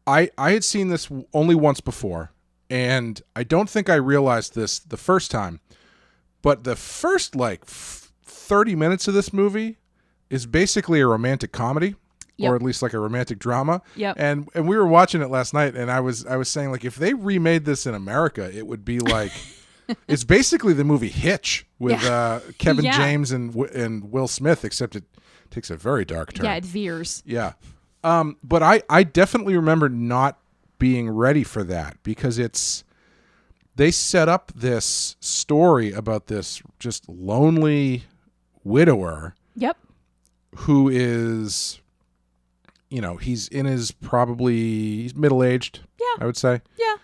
I had seen this only once before, and I don't think I realized this the first time, but the first 30 minutes of this movie is basically a romantic comedy. Yep. Or at least like a romantic drama. Yep. And we were watching it last night, and I was saying, like, if they remade this in America, it would be like it's basically the movie Hitch with Kevin James and Will Smith, except it takes a very dark turn. Yeah, it veers. Yeah. But I definitely remember not being ready for that, because they set up this story about this just lonely widower. Yep. Who is, he's in his he's middle-aged. Yeah. I would say. Yeah.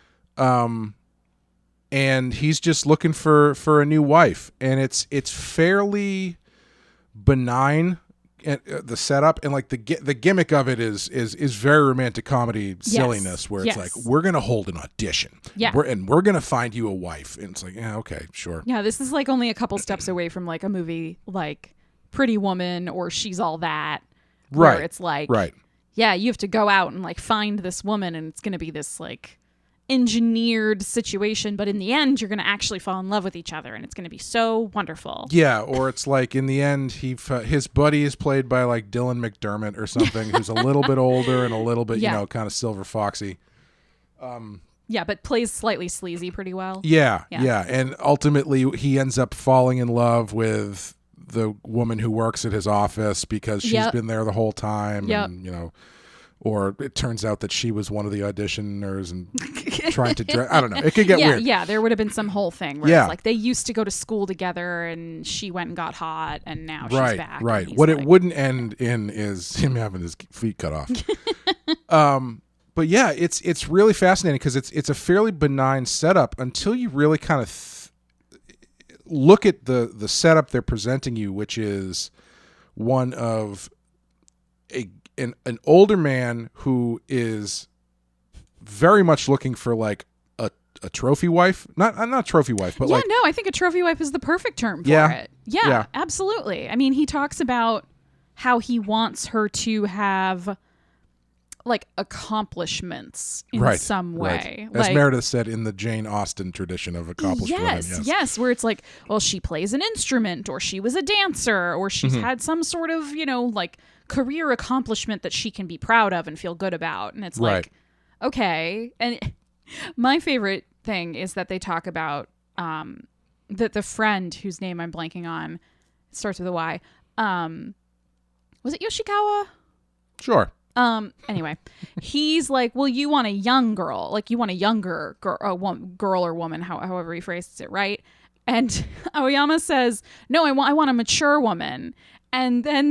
And he's just looking for a new wife, and it's fairly benign, the setup, and like the gimmick of it is very romantic comedy silliness, where it's like, we're gonna hold an audition, we're gonna find you a wife, and it's like, yeah, okay, sure. Yeah, this is like only a couple steps away from like a movie like Pretty Woman or She's All That, right? Where it's like, right, yeah, you have to go out and like find this woman, and it's gonna be this like engineered situation, but in the end you're going to actually fall in love with each other, and it's going to be so wonderful. Yeah, or it's like in the end his buddy is played by like Dylan McDermott or something, who's a little bit older and a little bit kind of silver foxy. Yeah, but plays slightly sleazy pretty well. Yeah, and ultimately he ends up falling in love with the woman who works at his office because she's been there the whole time. And, or it turns out that she was one of the auditioners and trying to dress. I don't know. It could get weird. Yeah, there would have been some whole thing where it's like they used to go to school together, and she went and got hot, and now she's back. Right. What it wouldn't end in is him having his feet cut off. But yeah, it's really fascinating because it's a fairly benign setup until you really kind of look at the setup they're presenting you, which is one of an older man who is very much looking for like a trophy wife, not trophy wife, but I think a trophy wife is the perfect term for it. Yeah, absolutely. I mean, he talks about how he wants her to have like accomplishments in some way. Right. As Meredith said, in the Jane Austen tradition of accomplished women. Yes, where it's like, well, she plays an instrument, or she was a dancer, or she's had some sort of, like career accomplishment that she can be proud of and feel good about. And it's like, okay. And my favorite thing is that they talk about that the friend whose name I'm blanking on, starts with a Y. Was it Yoshikawa? Sure. Anyway, he's like, well, you want a young girl, like you want a younger girl or woman, however he phrases it, right? And Aoyama says, no, I want a mature woman. And then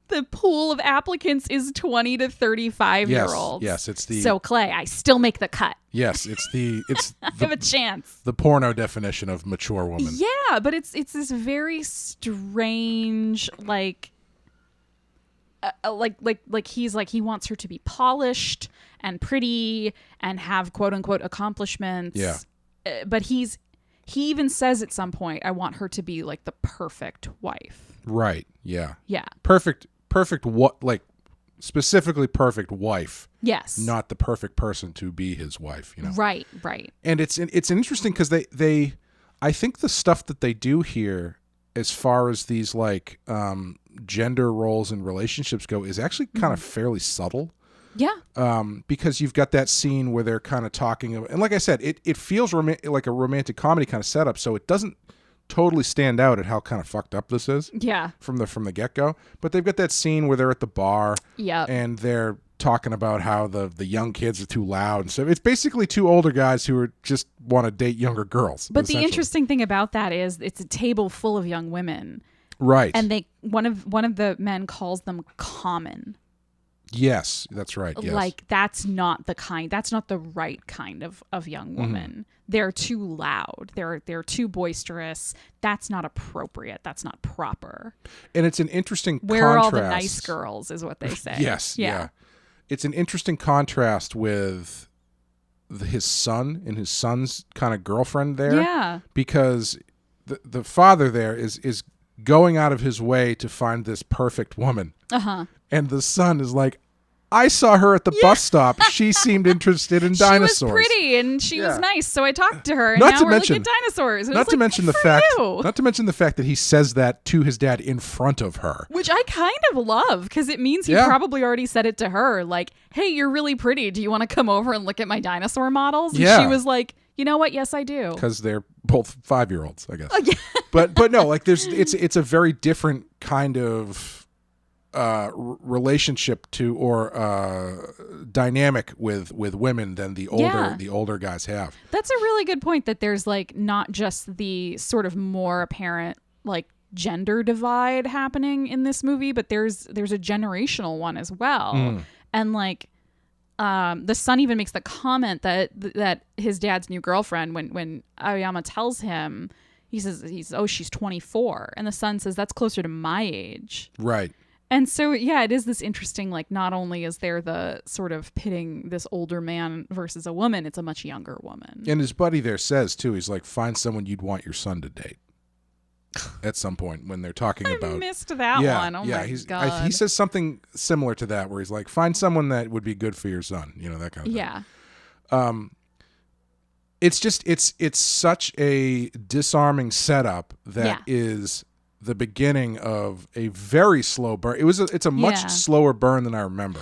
the pool of applicants is 20 to 35-year-olds. Yes, it's the... So, Clay, I still make the cut. Yes, it's I have a chance. The porno definition of mature woman. Yeah, but it's this very strange, like he's like, he wants her to be polished and pretty and have quote unquote accomplishments. Yeah. But he even says at some point, I want her to be like the perfect wife. Right. Yeah. Yeah. Perfect. What, like specifically perfect wife. Yes. Not the perfect person to be his wife. Right. And it's interesting because they I think the stuff that they do here, as far as these like gender roles and relationships go, is actually kind of fairly subtle. Yeah. Because you've got that scene where they're kind of talking, and like I said, it feels like a romantic comedy kind of setup, so it doesn't totally stand out at how kind of fucked up this is. Yeah. From the get-go. But they've got that scene where they're at the bar. Yeah. And they're talking about how the young kids are too loud and stuff. It's basically two older guys who are just want to date younger girls. But the interesting thing about that is it's a table full of young women. Right. And one of the men calls them common. Yes, that's right. Yes. Like that's not the right kind of young woman. Mm-hmm. They're too loud. They're too boisterous. That's not appropriate. That's not proper. And it's an interesting Where contrast. are all the nice girls is what they say. Yes. Yeah. It's an interesting contrast with his son and his son's kind of girlfriend there. Yeah. Because the father there is going out of his way to find this perfect woman. Uh-huh. And the son is like, I saw her at the bus stop. She seemed interested in dinosaurs. She was pretty and she was nice, so I talked to her. And Not now to we're mention- looking at dinosaurs. And it Not was to like, mention good the for fact. you. Not to mention the fact that he says that to his dad in front of her. Which I kind of love because it means he Yeah. probably already said it to her. Like, hey, you're really pretty. Do you want to come over and look at my dinosaur models? And Yeah. she was like, you know what? Yes, I do. Because they're both 5-year-olds, I guess. Yeah. But no, like it's a very different kind of relationship to or dynamic with women than the older guys have. That's a really good point that there's like not just the sort of more apparent like gender divide happening in this movie, but there's a generational one as well. And like the son even makes the comment that his dad's new girlfriend, when Aoyama tells him, he says she's 24, and the son says that's closer to my age. Right. And so, yeah, it is this interesting, like, not only is there the sort of pitting this older man versus a woman, it's a much younger woman. And his buddy there says, too, he's like, find someone you'd want your son to date. At some point when they're talking about... I missed that one. Oh, my God. He says something similar to that where he's like, find someone that would be good for your son. You know, that kind of thing. Yeah. It's just, it's such a disarming setup that is... the beginning of a very slow burn. It's a much slower burn than I remember.